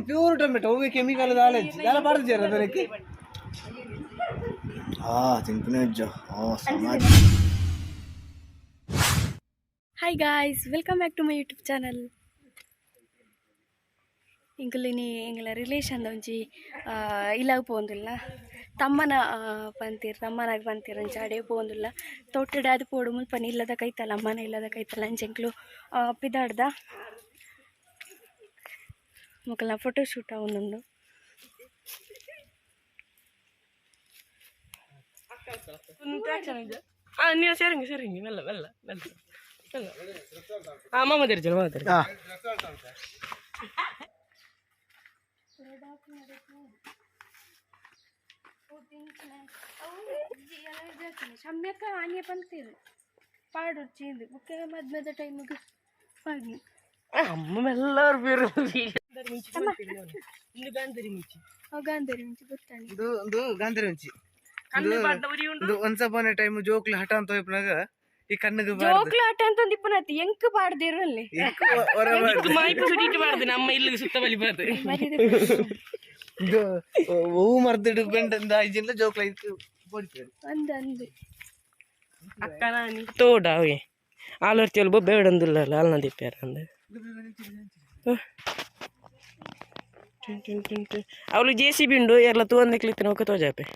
Pure tomato ಹೋಗಿ chemical ದಾಲೆಜ್ಜಿ ಎಲ್ಲ ಬರ್ದಿರ ಅದಕ್ಕೆ hi guys welcome back to my YouTube channel. ಇಂಕಲಿನಿ ಎಂಗ್ಲ ರಿಲೇಷನ್ ಒಂಜಿ ಇಲಾಗ ಪೋಂದುಲ್ಲ ತಮ್ಮನ ತಮ್ಮನಾಗ ಬಂತೀರ ಅಂಚ ಅಡೆ ಪೋಂದುಲ್ಲ ತೊಟ್ಟಡೆ ಅದು ಪೋಡು ಮುಲ್ಪನಿ ಇಲ್ಲದ ಕೈತಲ್ಲ ಅಮ್ಮನ ಇಲ್ಲದ ಕೈತಲ್ಲ ಅಂಚೆಂಕ್ಲು ಪಿದಾಡ್ದ ಮಕ್ಕಳ ಫೋಟೋ ಶೂಟ್ ಅವನೊಂದು ನೀವು ಸೇರಿಂಗಿ ಸೇರಿಂಗಿ ಮೆಲ್ಲ ಮೆಲ್ಲ ಮೆಲ್ಲ ಮೆಲ್ಲ ಮಾಮ ತೆರಿಚಲ್ಲ ಮಾಮ ತೆರಿ ಶಮ್ಯಕ್ಕ ಆನೆ ಬಂತೀರಿ ಪಾಡು ಚೀದು ಬುಕ್ಕೆ ಮದ್ಮೆದ ಟೈಮಿಗೆ ಪಾಡಿ ಅಮ್ಮ ಎಲ್ಲರೂ ಬೇರೆ ಗಾಂಧರಿ ಮಿಂಚಿ ಗೊತ್ತಾನೆ ಇದು ಗಾಂಧರಿ ಮಿಂಚಿ ಒನ್ಸ್ ಅಪಾನ್ ಎ ಟೈಮ್ ಜೋಕ್ಲು ಹಠ ಅಂತ ಹೋಯ್ಪನಾಗ ಈ ಕಣ್ಣಿಗೆ ಜೋಕ್ಲು ಹಠ ಅಂತ ದಿಪ್ಪನತಿ ಎಂಕ್ ಪಾಡ್ದಿರು ಅಲ್ಲಿ ಮಾಯ್ಪು ಸುಡೀಟ್ ಮಾಡ್ದೆ ನಮ್ಮ ಇಲ್ಲಿಗೆ ಸುತ್ತ ಬಲಿ ಬಾರ್ದು ಇದು ಹೂವು ಮರ್ದಿಡು ಬೆಂಡ ಐಜಿಂದ ಜೋಕ್ಲ ಇತ್ತು ಪೊಡಿತೇರು ಅಂದು ಅಕ್ಕ ನಾನು ತೋಡ ಅವೆ ಆಲೋರ್ತಿಯಲ್ಲಿ ಬೊಬ್ಬೆ ಬಿಡಂದಿಲ್ಲ ಅಲ್ಲ ದಿಪ್ಪ್ಯಾರ ಅಂದ ಅವಳು ಜೆ ಸಿ ಬಿ ಉಂಡು ಎಲ್ಲ ತೂಂದೆ ಕ್ಲಿತ್ತಿನ ಒಕ್ಕ ತೋಜಾಪೆ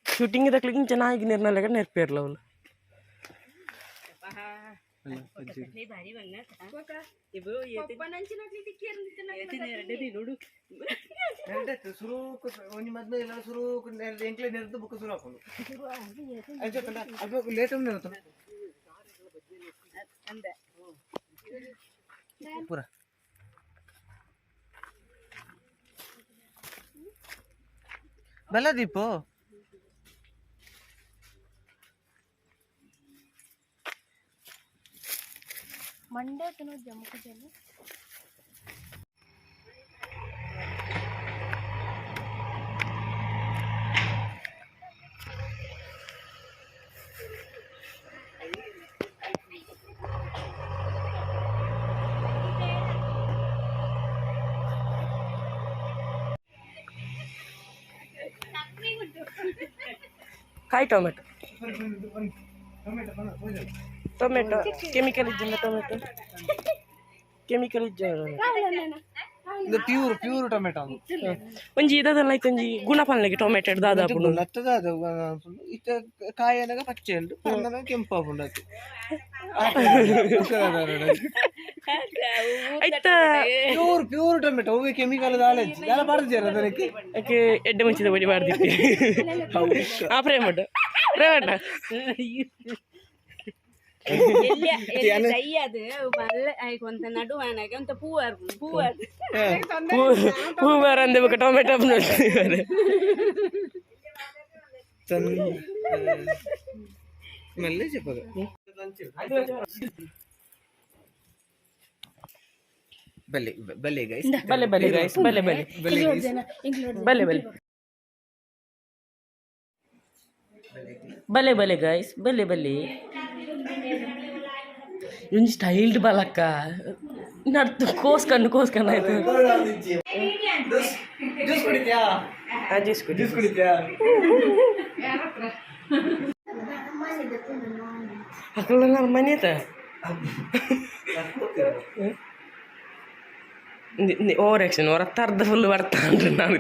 ಶೂಟಿಂಗ್ ತಕ್ಲಿಕ್ಕೆ ಚೆನ್ನಾಗಿ ನಿರ್ನಲ್ಲ ನೆರ್ಪಿರ್ಲ ಅವಳು ಶುರು ಮದ್ವೆ ಎಲ್ಲ ಶುರು ಎಂಕ್ಲೆ ನೆರೆದು ಬುಕ್ ಶುರು ಹಾಕೊಂಡು ಲೇಟ್ ಪೂರ ಬಲ್ಲ ದೀಪು ಮಂಡ್ಯ ಜಮ್ಮುಕದಲ್ಲಿ ಕಾಯಿ ಟೊಮೆಟೊ ಟೊಮೆಟೊ ಕೆಮಿಕಲ್ ಇದ್ದಿಲ್ಲ ಟೊಮೆಟೊ ಕೆಮಿಕಲ್ ಇದ್ದ ಇದು ಪ್ಯೂರ್ ಟೊಮೆಟೊ ಒಂಜಿ ಇದಲ್ಲ ಐತೆ ಒಂಜಿ ಗುಣಪಾಲನೆಗೆ ಟೊಮೆಟೊ ದಾದಾಪುಂಡು ಲತ್ತದ ಇತ್ತ ಕಾಯನಾಗ ಪಚ್ಚೆ ಉಂಟು ಪನ್ನಗ ಕೆಂಪು ಉಂಡತ್ತು ಆಯ್ತಾ ಪ್ಯೂರ್ ಟೊಮೆಟೊ ಹೋಗಿ ಕೆಮಿಕಲ್ ದಾಲೆಜ್ಜಿ ಎಲ್ಲ ಬರ್ದಿರ ಅದಕ್ಕೆ ಯಾಕೆ ಎಡ್ಡೆ ಮುಂಚಿದ ಬಡಿ ಬಾರ್ದಿತ್ತು ಆ ಪ್ರೇಮಟ ಪ್ರೇಮಟ பூவார் அந்த பக்கம் டொமேட்டோ మెల్లే చెప్పదు బల్లే బల్లే గైస్ బల్లే బల్లే గైస్ బల్లే బల్లే బల్లే బల్లే ಬಲೆ ಬಲೆ ಗೈಸ್ ಬಲೆ ಬಲೆ ಒಂದು ಸ್ಟೈಲ್ಡ್ ಬಲಕ್ಕ ನಡ್ದು ಕೋಸ್ಕೊಂಡು ಆಯ್ತು ಜ್ಯೂಸ್ ಕುಡಿತ್ಯಾ ಅಕ್ಕಳ ಮನೆ ಆಯ್ತ ಓವರ್ ಆಕ್ಷನ್ ಹೊರತ್ತಾರ್ದ ಫುಲ್ ಬರ್ತಾನ್ರಿ ನಾನು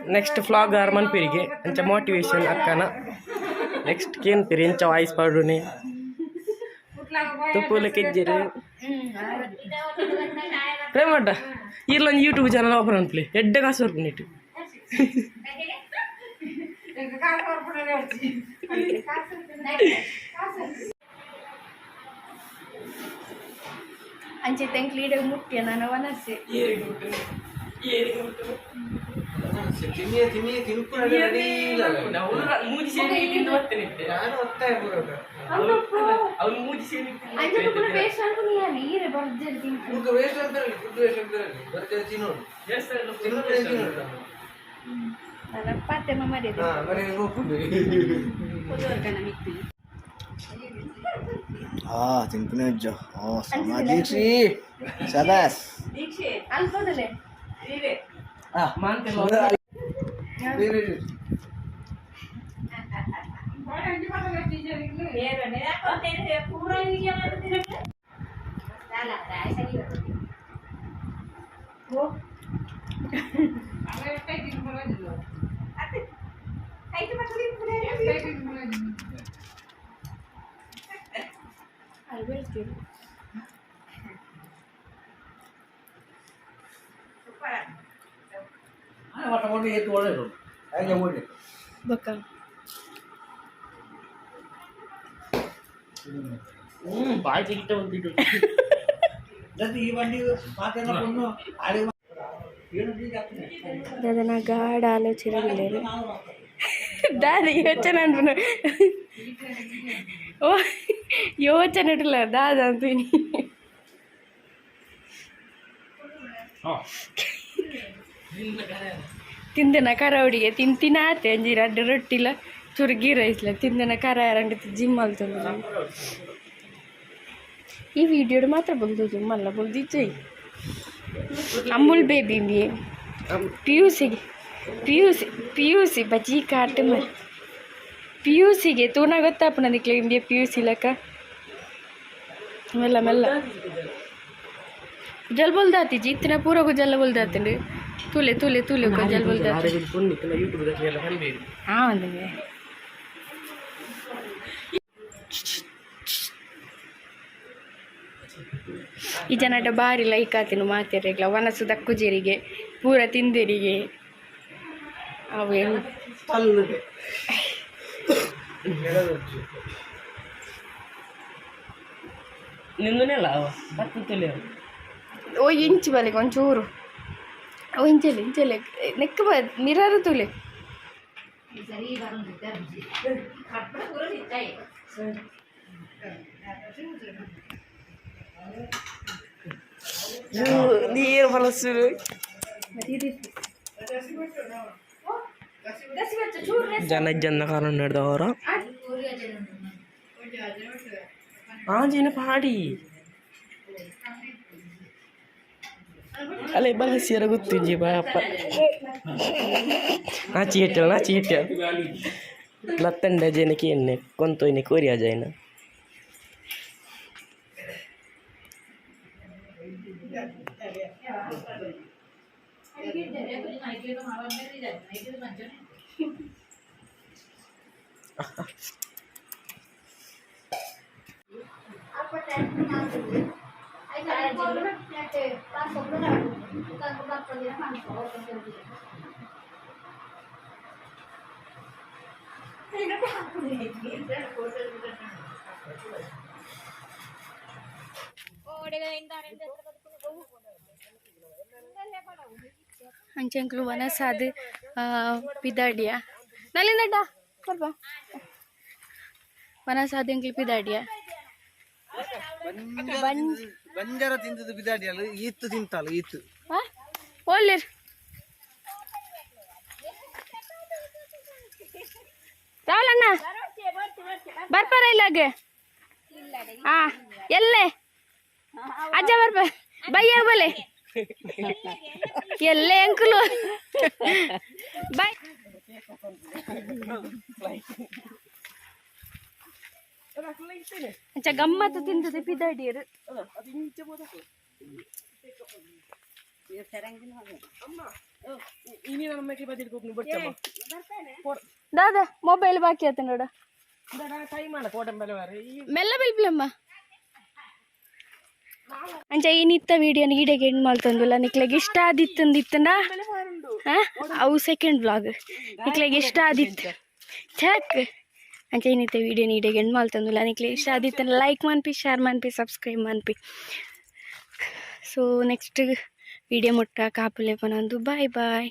ನೆಕ್ಸ್ಟ್ ಫ್ಲಾಗ್ ಆರ್ಮನ್ ಪೇರಿಗೆ ಅಂಚ ಮೋಟಿವೇಶನ್ ಅಕ್ಕನ ನೆಕ್ಸ್ಟ್ ಕೇನ್ ಪೇರಿ ಎಂಚ ವಾಯ್ಸ್ ಪಾಡುನೆ ತುಪ್ಪುಲ ಕೆಜ್ಜಿರು ಪ್ರೇಮಡ್ಡ ಇರ್ಲೊಂದು ಯೂಟ್ಯೂಬ್ ಚಾನಲ್ ಓಪನ್ ಅನ್ಪ್ಲಿ ಎಡ್ಡೆ ಕಾಸು ವರ್ಕು ನೀಟು ಅಂಚೆ ತೆಂಕ್ಲಿ ಇಡ ಮುಟ್ಟ್ಯ ನಾನು ವನಸ್ಸೆ ತಿನ್ಪುನಜ್ಜ ಸಮ ದೀಕ್ಷಿ ಸದಾಸ್ ಅಲ್ಪದಲ್ಲೇ ಬಕ್ಕ ಬಾಯಿ ತೆಗಿತ ಬಂದಿದ್ದು దాదా నా గాఢ ఆలోచన లేదు దాదా యోచన అంటున్నా ఓ యోచన అంటున్నా దాదా అంತೀನಿ ತಿಂದನ ಖಾರ ಹುಡುಗಿ ತಿಂತಿನಾತೆ ಅಂಜಿ ಅಡ್ಡ ರೊಟ್ಟಿಲ ಚುರುಗಿ ರೈಸ್ಲ ತಿಂದನ ಖಾರ ಯಾರಂಗ ಜಿಮ್ ಅಲ್ತಂದ ಈ ವಿಡಿಯೋಡು ಮಾತ್ರ ಬಂದು ಜಿಮ್ ಅಲ್ಲ ಬಂದಿದ್ದೆ Amul baby P U C ಬಜ್ಜಿ ಕಾಟ ಪಿ ಯು ಸಿಗೆ ತೂನ ಗೊತ್ತಾಪನ ನಿಕ್ಲೆ ಇಂಡಿಯಾ ಪಿ ಯು ಸಿ ಲಕ್ಕ ಮೆಲ್ಲ ಮೆಲ್ಲ जल बोल दाती जी इतना पूरा को जल बोल दाते ने तुले तुले तुले को जल बोल दाते ಯೂಟ್ಯೂಬ್ ಎಲ್ಲ ಕಲಿಬೇಕು हाँ अंदर ಈ ಜನ ಬಾರಿ ಲೈಕ್ ಆತೇನು ಮಾತಾಡ್ರಿಗ್ಲ ವನಸು ದಕ್ಕುಜೇರಿಗೆ ಪೂರ ತಿಂದೇರಿಗೆ ಅವೇನು ನಿಂದನೆಲ್ಲ ಹತ್ತು ತಲೆ ಓ ಇಂಚು ಬಲಿಗೆ ಒಂಚೂರು ಓ ಇಂಚಲ್ಲಿ ಇಂಚಲ್ಲಿ ನೆಕ್ಕ ಮಿರರು ತುಲೆ ನೀರು ಬಳಸು ಜನ ಕಾರಣ ನಡೆದವರ ಆಂಜಿನ ಪಾಡಿ ಅಲ್ಲೇ ಬಲಸಿಯರ ಗೊತ್ತಿಜ್ಜಿ ಬಾಯಪ್ಪ ನಾಚಿ ಹಿಟ್ಟ ಲತ್ತಂಡ ಜನಕ್ಕೆ ಎಣ್ಣೆ ಕೊಂತೊಯ್ನೆ ಕೋರಿಯ ಜೈನ ಅಂಚೆಂಕ್ಲು ವನಸಾದ ಪಿದಾಡಿಯ ನಲ್ಲಿಂದಡ್ಡ ಸ್ವಲ್ಪ ವನಸಾದ ಎಂಕ್ಲು ಪಿದಾಡಿಯ ಬಂಜಾರ ತಿಂದದ್ದು ಬಿದಾಡಿ ಅಲ್ಲ ಈತ್ತು ತಿಂತಲ್ಲ ಈತ್ತು ಒಳ್ಳೆ ರಾವಲಣ್ಣ ಬರ್ಪಾರ ಇಲ್ಲಾಗೆ ಹಾ ಎಲ್ಲೇ ಅಜ್ಜ ಬರ್ಪ ಬಯ್ಯ ಬಲೆ ಎಲ್ಲೇ ಅಂಕಲು ಬಾಯ್ ಅಂಚ ಗಮ್ಮತ್ತು ತಿಂದದೆ ಪಿದಾಡಿಯರು ದಾದಾ ಮೊಬೈಲ್ ಬಾಕಿ ಆತ ನೋಡ ಮೆಲ್ಲ ಬಿಲ್ಬಿಲಮ್ಮ ಅಂಚ ಏನಿತ್ತ ವಿಡಿಯೋನ ಈಡೆಗೆ ಎಂಡ್ ಮಾಡ್ತಂದಿಲ್ಲ ನಿಕ್ಲೆಗೆ ಇಷ್ಟ ಆದಿತ್ತಂದಿತ್ತಂಡ ಅವು ಸೆಕೆಂಡ್ ಬ್ಲಾಗ್ ನಿಕ್ಲೆಗೆ ಇಷ್ಟ ಆದಿತ್ತು ಛಕ್ ಅಂಚ ಏನಿತ್ತೆ ವೀಡಿಯೋ ನೀಡಿಗೆ ಎಂಡ್ ಮಾಡ್ತಂದಿಲ್ಲ ನಿಕ್ಲೆ ಇಷ್ಟ ಆದಿತ್ತಲ್ಲ ಲೈಕ್ ಮನ್ಪಿ ಶೇರ್ ಮನ್ಪಿ ಸಬ್ಸ್ಕ್ರೈಬ್ ಮನ್ಪಿ ಸೊ ನೆಕ್ಸ್ಟ್ ವಿಡಿಯೋ ಮುಟ್ಟ ಕಾಪುಲೆ ಪನೊಂದು ಬಾಯ್ ಬಾಯ್.